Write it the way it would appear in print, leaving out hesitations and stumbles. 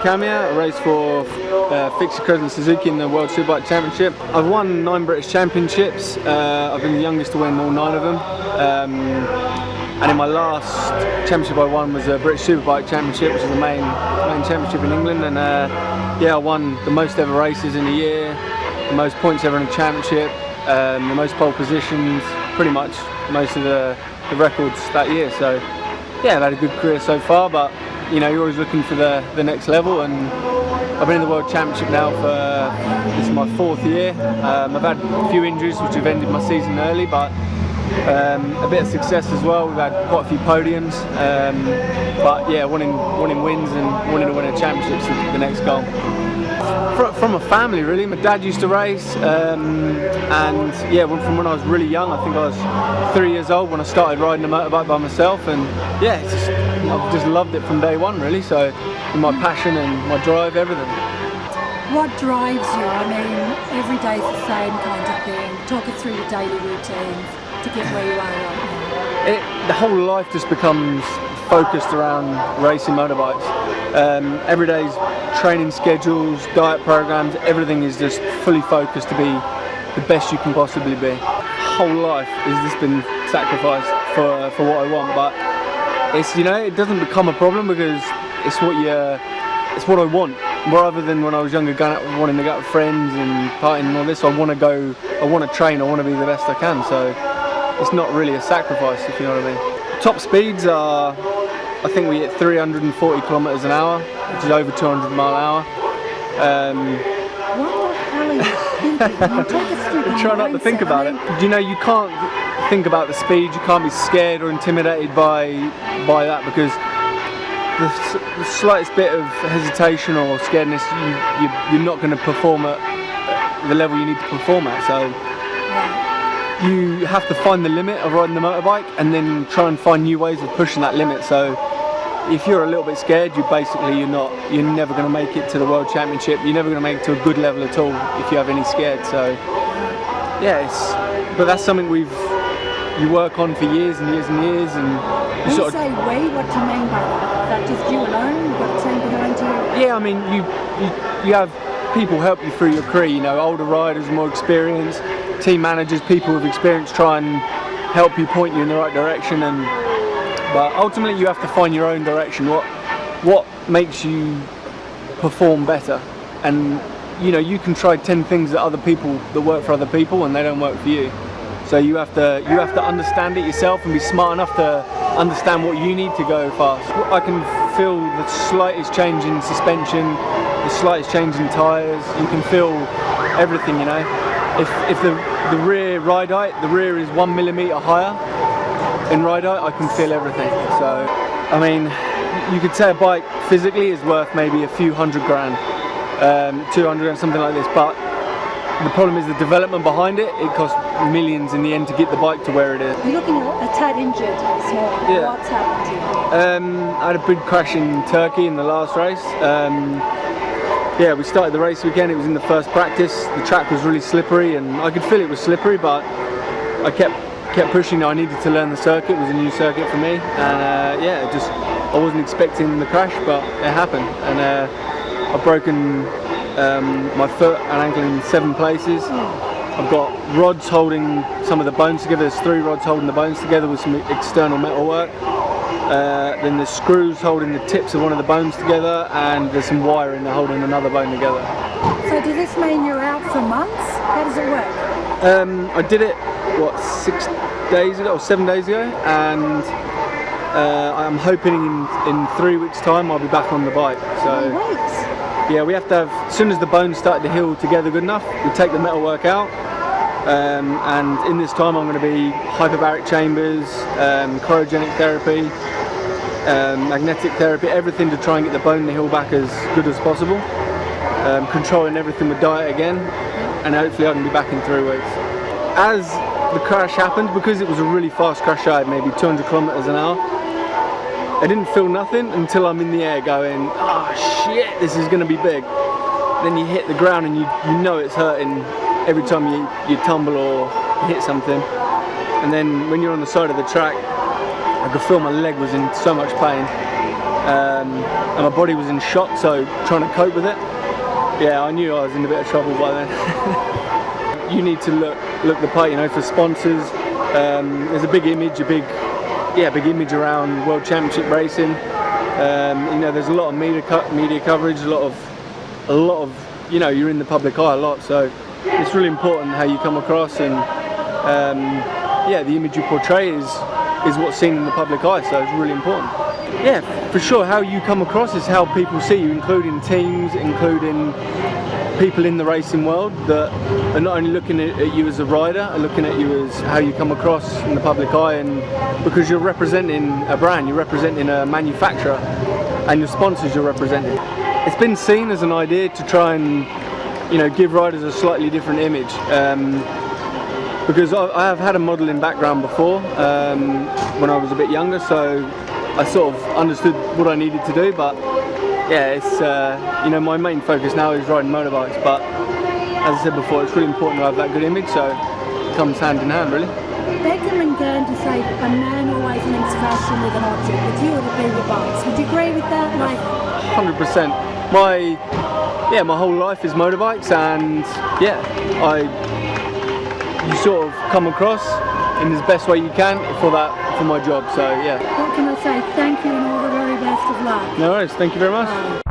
Camier. I race for Fixie Crescent Suzuki in the World Superbike Championship. I've won 9 British Championships. I've been the youngest to win all 9 of them. And in my last championship I won was a British Superbike Championship, which is the main championship in England. And yeah, I won the most ever races in a year, the most points ever in a championship, the most pole positions, pretty much most of the records that year. So yeah, I've had a good career so far, but you know, you're always looking for the next level, and I've been in the World Championship now for, this is my 4th year. I've had a few injuries which have ended my season early, but a bit of success as well. We've had quite a few podiums, but yeah, wanting wins and wanting to win a championship is the next goal. From a family really. My dad used to race, and yeah, from when I was really young, I think I was 3 years old when I started riding a motorbike by myself, and yeah, I've just loved it from day one really. So my passion and my drive, everything. What drives you? I mean, every day's the same kind of thing. Talk us through your daily routines to get where you are right now. The whole life just becomes focused around racing motorbikes. Every day's training schedules, diet programs, everything is just fully focused to be the best you can possibly be. Whole life has just been sacrificed for what I want, but it's, you know, it doesn't become a problem because it's what I want. Rather than when I was younger, going out, wanting to go out with friends and partying and all this, I want to train, I want to be the best I can. So it's not really a sacrifice, if you know what I mean. Top speeds are, I think we hit 340 kilometers an hour, which is over 200 mile an hour. What the hell are you thinking? Try not to think about it. You know, you can't think about the speed, you can't be scared or intimidated by that, because the slightest bit of hesitation or scaredness, you're not going to perform at the level you need to perform at. So you have to find the limit of riding the motorbike and then try and find new ways of pushing that limit. So if you're a little bit scared, you're never going to make it to the World Championship. You're never going to make it to a good level at all if you have any scared. So yeah, but that's something you work on for years and years and years. And when you say we, what do you mean by that? Is that just you alone? You've got a team behind you? Yeah, I mean, you have people help you through your career, you know, older riders, more experienced, team managers, people with experience try and help you, point you in the right direction, but ultimately you have to find your own direction, what makes you perform better. And you know, you can try 10 things that work for other people and they don't work for you. So you have to understand it yourself and be smart enough to understand what you need to go fast. I can feel the slightest change in suspension, the slightest change in tyres. You can feel everything, you know. If the rear ride height, the rear is 1 millimetre higher in ride height, I can feel everything. So, I mean, you could say a bike physically is worth maybe a few $100 grand, 200 grand, something like this, but the problem is the development behind it. It costs millions in the end to get the bike to where it is. You're looking a tad injured this morning. Yeah. What's happened to you? I had a big crash in Turkey in the last race. Yeah, we started the race weekend, it was in the first practice. The track was really slippery and I could feel it was slippery, but I kept pushing. I needed to learn the circuit, it was a new circuit for me. And yeah, I wasn't expecting the crash, but it happened. And I've broken my foot and ankle in 7 places. I've got rods holding some of the bones together. There's 3 rods holding the bones together with some external metal work. Then there's screws holding the tips of one of the bones together, and there's some wiring holding another bone together. So does this mean you're out for months? How does it work? I did it, 6 days ago or 7 days ago, and I'm hoping in 3 weeks' time I'll be back on the bike. So. 3 weeks? Yeah, we have to have, as soon as the bones start to heal together good enough, we take the metalwork out, and in this time I'm going to be hyperbaric chambers, cryogenic therapy, magnetic therapy, everything to try and get the bone to heal back as good as possible, controlling everything with diet again, and hopefully I can be back in 3 weeks. As the crash happened, because it was a really fast crash, I had maybe 200 kilometers an hour, I didn't feel nothing until I'm in the air going, oh shit, this is going to be big. Then you hit the ground and you know it's hurting every time you tumble or hit something. And then when you're on the side of the track, I could feel my leg was in so much pain. and my body was in shock, so trying to cope with it, yeah, I knew I was in a bit of trouble by then. You need to look the part, you know, for sponsors. There's a big image, big image around World Championship racing. You know, there's a lot of media coverage, a lot of, you know, you're in the public eye a lot, so it's really important how you come across, and yeah, the image you portray is what's seen in the public eye, so it's really important. Yeah, for sure, how you come across is how people see you, including teams, including people in the racing world that are not only looking at you as a rider, are looking at you as how you come across in the public eye, and because you're representing a brand, you're representing a manufacturer, and your sponsors you're representing. It's been seen as an idea to try and, you know, give riders a slightly different image. Because I have had a modelling background before when I was a bit younger, so I sort of understood what I needed to do. But yeah, it's you know, my main focus now is riding motorbikes. But as I said before, it's really important to have that good image, so it comes hand in hand, really. Beckham and Gurney say a man always links fashion with an object, but you would agree with bikes. Would you agree with that? Like 100%. My whole life is motorbikes, and yeah, you sort of come across in the best way you can for my job, so yeah. What can I say? Thank you and all the very best of luck. No worries, thank you very much.